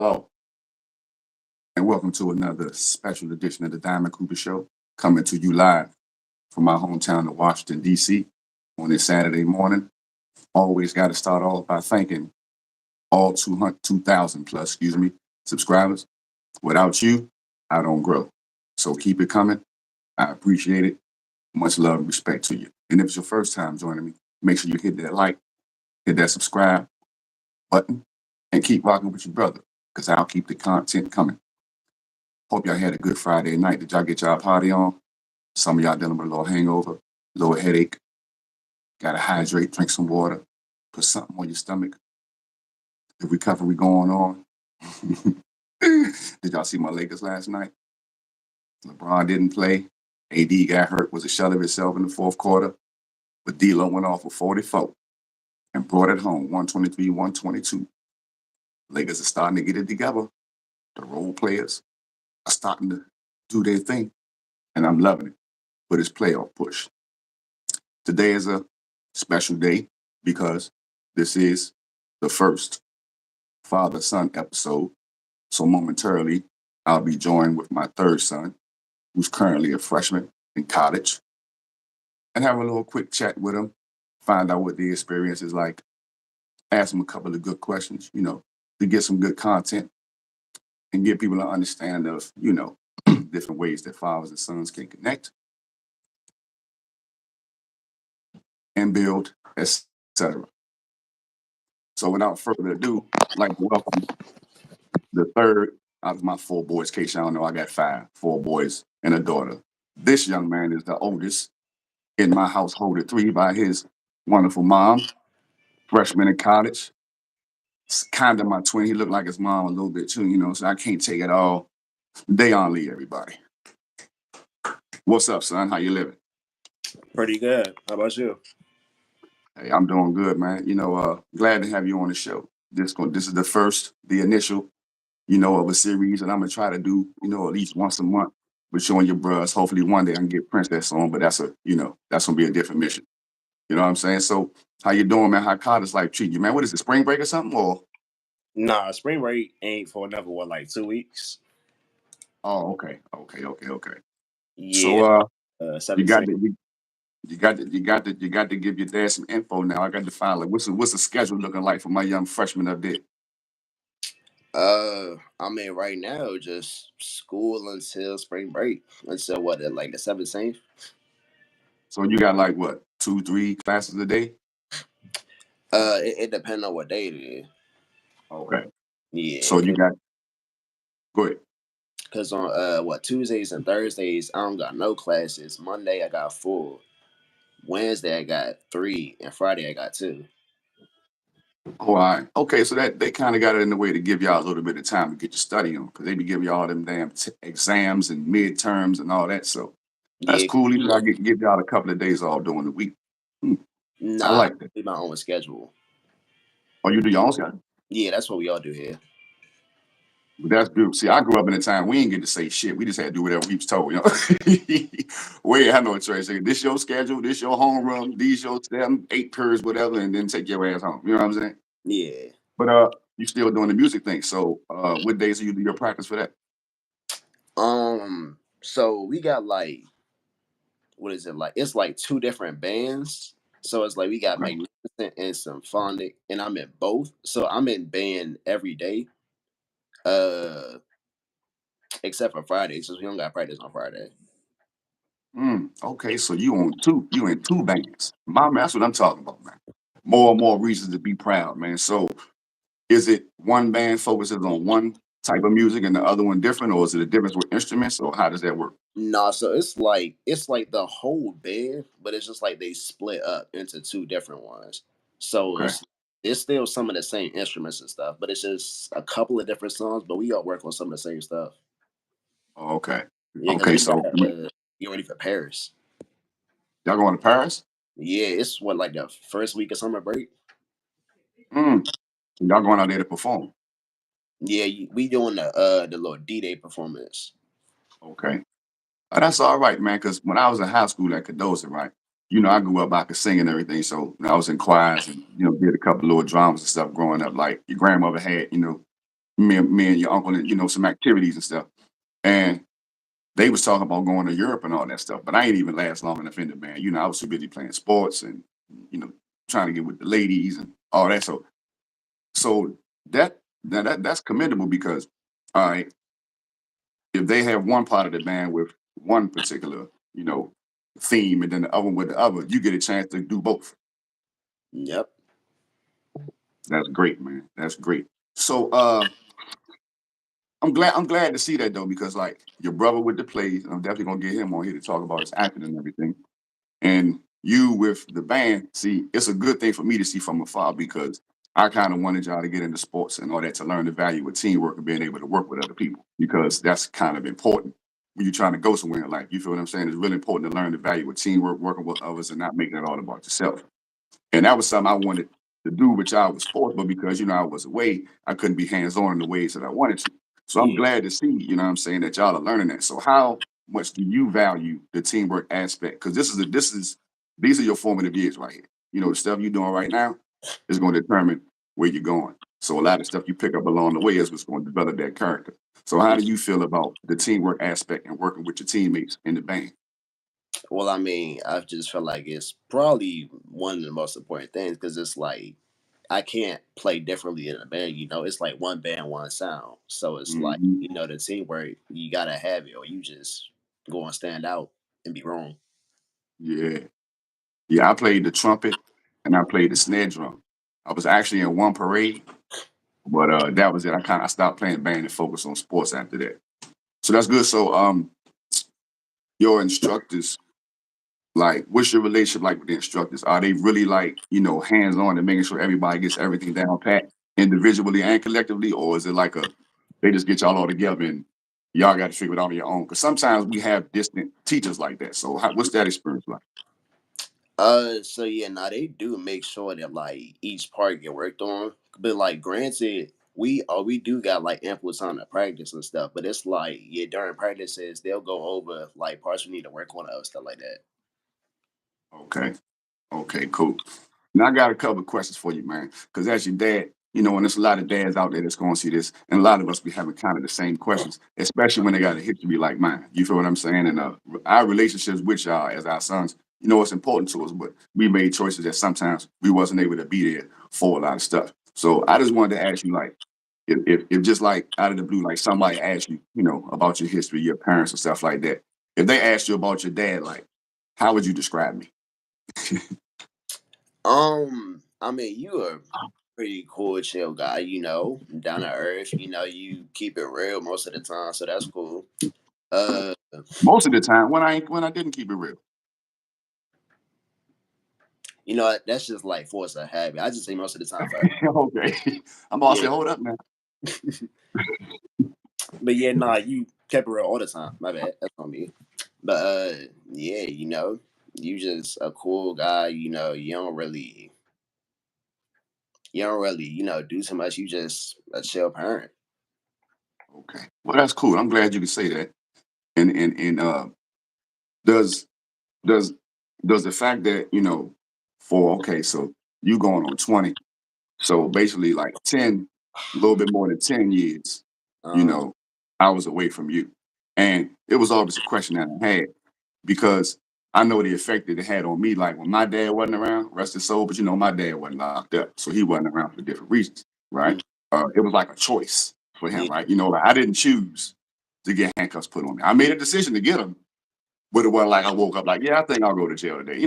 Hello, and welcome to another special edition of the Diamond Cooper Show, coming to you live from my hometown of Washington, D.C. on this Saturday morning. Always got to start off by thanking all 2,000 plus, subscribers. Without you, I don't grow. So keep it coming. I appreciate it. Much love and respect to you. And if it's your first time joining me, make sure you hit that like, hit that subscribe button, and keep rocking with your brother, because I'll keep the content coming. Hope y'all had a good Friday night. Did y'all get y'all party on? Some of y'all dealing with a little hangover, a little headache. Gotta hydrate, drink some water, put something on your stomach. The recovery going on. Did y'all see my Lakers last night? LeBron didn't play. AD got hurt, was a shell of itself in the fourth quarter. But D'Lo went off for 44 and brought it home, 123-122. Lakers are starting to get it together. The role players are starting to do their thing, and I'm loving it for this playoff push. Today is a special day because this is the first father-son episode. So momentarily, I'll be joined with my third son, who's currently a freshman in college, and have a little quick chat with him, find out what the experience is like, ask him a couple of good questions, to get some good content and give people an understanding of, different ways that fathers and sons can connect and build, etc. So without further ado, I'd like to welcome the third out of my four boys. In case y'all don't know, I got four boys and a daughter. This young man is the oldest in my household at three by his wonderful mom, freshman in college. It's kind of my twin. He looked like his mom a little bit too, so I can't take it all. Dayon Lee, everybody. What's up, son? How you living? Pretty good. How about you? Hey, I'm doing good, man. Glad to have you on the show. This is the initial, of a series, and I'm gonna try to do, at least once a month with you and your bros. Hopefully one day I can get Princess on, but that's gonna be a different mission. You know what I'm saying? So how you doing, man? How college life treat you, man? What is it, spring break or something? Or Nah, spring break ain't for another 2 weeks. oh, okay. Yeah, So you got 17. to you got to give your dad some info now. I got to find like what's the schedule looking like for my young freshman up there? I mean, right now just school until spring break until like the 17th. So you got like what, 2, 3 classes a day? It depends on what day it is. Okay. Yeah, So you got go ahead. cause on Tuesdays and Thursdays I don't got no classes. Monday I got 4. Wednesday I got 3, and Friday I got 2. Oh, all right. Okay, so that they kind of got it in the way to give y'all a little bit of time to get your study on, because they be giving y'all them damn exams and midterms and all that. So that's Yeah, cool. Even I give y'all a couple of days off during the week. Hmm, I nah, I like that. do my own schedule. Oh, you do your own schedule? Yeah, that's what we all do here. But that's good. See, I grew up in a time we didn't get to say shit. We just had to do whatever we was told. We ain't have no choice. Say, this your schedule, this your homeroom, these your 7, 8 periods, whatever, and then take your ass home. You know what I'm saying? Yeah. But you still doing the music thing. So what days do you do your practice for that? So we got like, what is it like? It's like 2 different bands. So it's like we got Okay. Magnificent and Symphonic, and I'm in both. So I'm in band every day, uh, except for Friday, since we don't got practice on Friday. Okay, so you in two bands. That's what I'm talking about, man. More and more reasons to be proud, man. So is it one band focuses on one type of music and the other one different, or is it a difference with instruments, or how does that work? Nah, so it's like the whole band, but it's just like they split up into 2 different ones. So Okay. it's still some of the same instruments and stuff, but it's just a couple of different songs. But we all work on some of the same stuff. Okay. Yeah, because Okay, we so got get ready for Paris. y'all going to Paris? Yeah, it's like the first week of summer break. Mm. So y'all going out there to perform. Yeah, we doing the little D-Day performance. Okay. That's all right, man, because when I was in high school at Cadosa, right? I grew up, I could sing and everything. So I was in choirs and, did a couple little dramas and stuff growing up. Like your grandmother had, me and your uncle and some activities and stuff. And they was talking about going to Europe and all that stuff, but I ain't even last long enough in the band. I was too busy playing sports and you know trying to get with the ladies and all that. So that's commendable because all right, if they have one part of the band with one particular theme and then the other one with the other, you get a chance to do both. Yep. That's great, man. That's great. So I'm glad to see that though, because like your brother with the plays, I'm definitely gonna get him on here to talk about his acting and everything. And you with the band, see, it's a good thing for me to see from afar because I kind of wanted y'all to get into sports and all that to learn the value of teamwork and being able to work with other people because that's kind of important when you're trying to go somewhere in life. You feel what I'm saying? It's really important to learn the value of teamwork, working with others, and not making it all about yourself. And that was something I wanted to do with y'all with sports, but because I was away, I couldn't be hands on in the ways that I wanted to. So I'm Yeah. glad to see, what I'm saying, that y'all are learning that. So how much do you value the teamwork aspect? Because these are your formative years right here. The stuff you're doing right now is going to determine where you're going. So a lot of stuff you pick up along the way is what's going to develop that character. So how do you feel about the teamwork aspect and working with your teammates in the band? Well, I mean, I just feel like it's probably one of the most important things because it's like I can't play differently in a band. It's like one band, one sound. So it's like Mhm. the teamwork you gotta have it, or you just go and stand out and be wrong. Yeah. Yeah, I played the trumpet and I played the snare drum. I was actually in one parade, but that was it. I stopped playing band and focused on sports after that. So that's good. So your instructors, like, what's your relationship like with the instructors? Are they really like, hands on and making sure everybody gets everything down pat individually and collectively, or is it like they just get y'all all together and y'all got to figure it out on your own? Because sometimes we have distant teachers like that. So what's that experience like? So yeah, now they do make sure that like each part get worked on. But like granted, we do got like inputs on the practice and stuff, but it's like yeah, during practices they'll go over like parts we need to work on and stuff like that. Okay. Okay, cool. Now I got a couple of questions for you, man. Because as your dad, and there's a lot of dads out there that's going to see this, and a lot of us be having kind of the same questions, especially when they got a history like mine. You feel what I'm saying? And our relationships with y'all as our sons, it's important to us, but we made choices that sometimes we wasn't able to be there for a lot of stuff. So I just wanted to ask you, like, if just like out of the blue, like somebody asked you, about your history, your parents and stuff like that. If they asked you about your dad, like, how would you describe me? I mean, you are pretty cool, chill guy. Down to earth. You keep it real most of the time, so that's cool. Uh, Most of the time, when I didn't keep it real. that's just like force of habit. I just say most of the time for Okay. I'm all yeah, say, hold up, man. but yeah, nah, you kept it real all the time. My bad, that's on me. But yeah, you just a cool guy. You don't really, do too much. You just a chill parent. Okay. Well, that's cool. I'm glad you can say that. And does does does the fact that, so you going on 20, so basically like 10, a little bit more than 10 years, you Uh, know, I was away from you. And it was always a question that I had because I know the effect that it had on me. Like when my dad wasn't around, rest his soul, but my dad wasn't locked up. So he wasn't around for different reasons, right? mm, It was like a choice for him, yeah, right? Like I didn't choose to get handcuffs put on me. I made a decision to get them, but it wasn't like I woke up like, yeah, I think I'll go to jail today.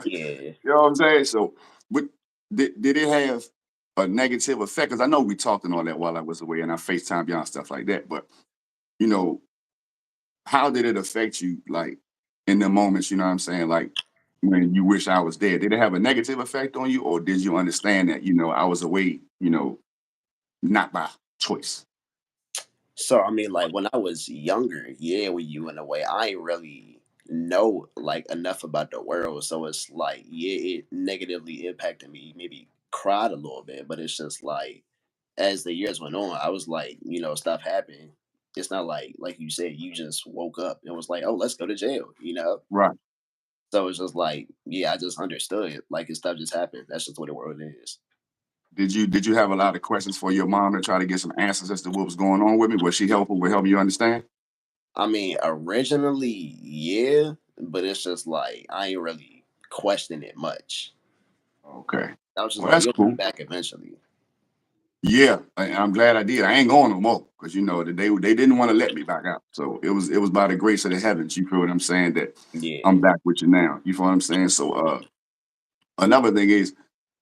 yeah. You know what I'm saying? So, but did it have a negative effect? Because I know we talked and all that while I was away, and I FaceTime y'all and stuff like that. But you know, how did it affect you, like in the moments? You know what I'm saying? Like when you wish I was there, did it have a negative effect on you, or did you understand that I was away? Not by choice. So I mean, like when I was younger, yeah, when you in a way, I ain't really know like enough about the world. So it's like, yeah, it negatively impacted me. Maybe cried a little bit, but it's just like as the years went on, I was like, stuff happened. It's not like you said, you just woke up and was like, oh, let's go to jail. Right. So it's just like, yeah, I just understood like, stuff just happened. That's just what the world is. Did you have a lot of questions for your mom to try to get some answers as to what was going on with me? Was she helpful with helping you understand? I mean, originally, yeah, but it's just like I ain't really question it much. Okay. I was just Well, like, that's you'll be cool. back eventually. Yeah, and I'm glad I did. I ain't going no more because you know that they didn't want to let me back out. So it was by the grace of the heavens. You feel what I'm saying? That I'm Yeah. back with you now. You feel what I'm saying? So another thing is,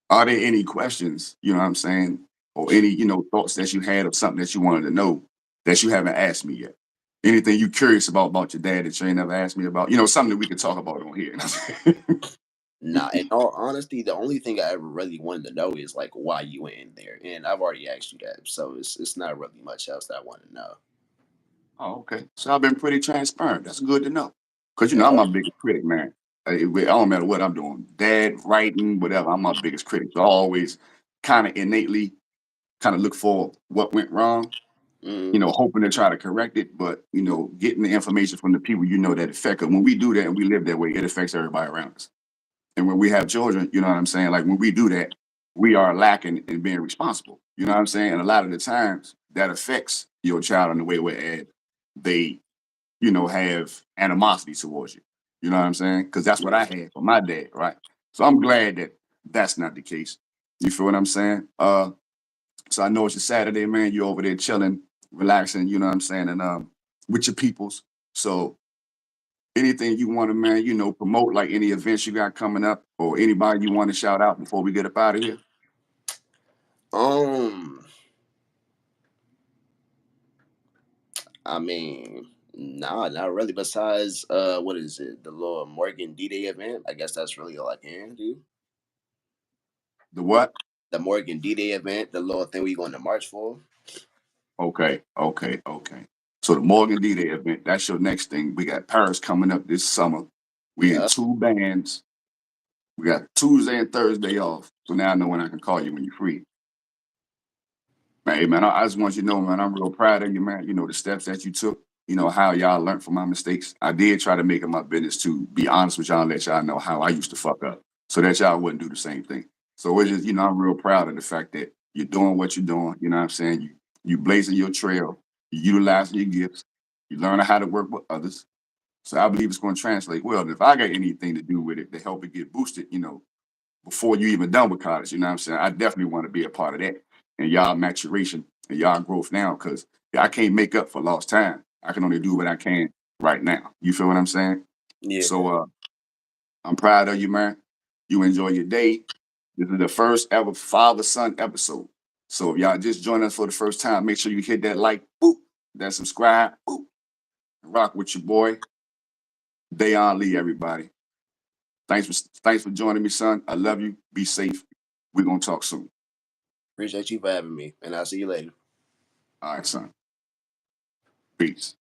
are there any questions? You know what I'm saying, or any thoughts that you had of something that you wanted to know that you haven't asked me yet? Anything you curious about your dad that you ain't never asked me about? Something that we could talk about on here. Nah, in all honesty, the only thing I ever really wanted to know is like why you went in there, and I've already asked you that, so it's not really much else that I want to know. Oh, okay. So I've been pretty transparent. That's good to know. Cause Yeah. I'm my biggest critic, man. I don't matter what I'm doing, dad, writing, whatever. I'm my biggest critic. So I always kind of innately kind of look for what went wrong, Mm, hoping to try to correct it, but getting the information from the people that affect it. When we do that and we live that way, it affects everybody around us. And when we have children, you know what I'm saying? Like when we do that, we are lacking in being responsible. You know what I'm saying? And a lot of the times that affects your child in the way where they have animosity towards you. You know what I'm saying? Because that's what I had for my dad, right? So I'm glad that that's not the case. You feel what I'm saying? So I know it's a Saturday, man. You're over there chilling, relaxing. You know what I'm saying? And with your peoples. So anything you want to, man, promote like any events you got coming up or anybody you want to shout out before we get up out of here? um, I mean, nah, not really. Besides, what is it? The little Morgan D-Day event. I guess that's really all I can do. The what? The Morgan D-Day event, the little thing we going to march for. Okay, okay, okay. So the Morgan D-Day event, that's your next thing. We got Paris coming up this summer. We in Yeah. two bands. We got Tuesday and Thursday off. So now I know when I can call you when you're free. Hey man, I just want you to know, man, I'm real proud of you, man. The steps that you took, how y'all learned from my mistakes. I did try to make it my business to be honest with y'all and let y'all know how I used to fuck up so that y'all wouldn't do the same thing. So it's just, I'm real proud of the fact that you're doing what you're doing. You know what I'm saying? You blazing your trail, you utilizing your gifts, you learning how to work with others. So I believe it's going to translate well. And if I got anything to do with it to help it get boosted, before you even done with college. You know what I'm saying? I definitely want to be a part of that and y'all maturation and y'all growth now because I can't make up for lost time. I can only do what I can right now. You feel what I'm saying? Yeah. So I'm proud of you, man. You enjoy your day. This is the first ever father-son episode. So if y'all just join us for the first time, make sure you hit that like, boop, that subscribe, boop, and rock with your boy, Dayon Lee, everybody. Thanks for joining me, son. I love you. Be safe. We're gonna talk soon. Appreciate you for having me, and I'll see you later. All right, son. Peace.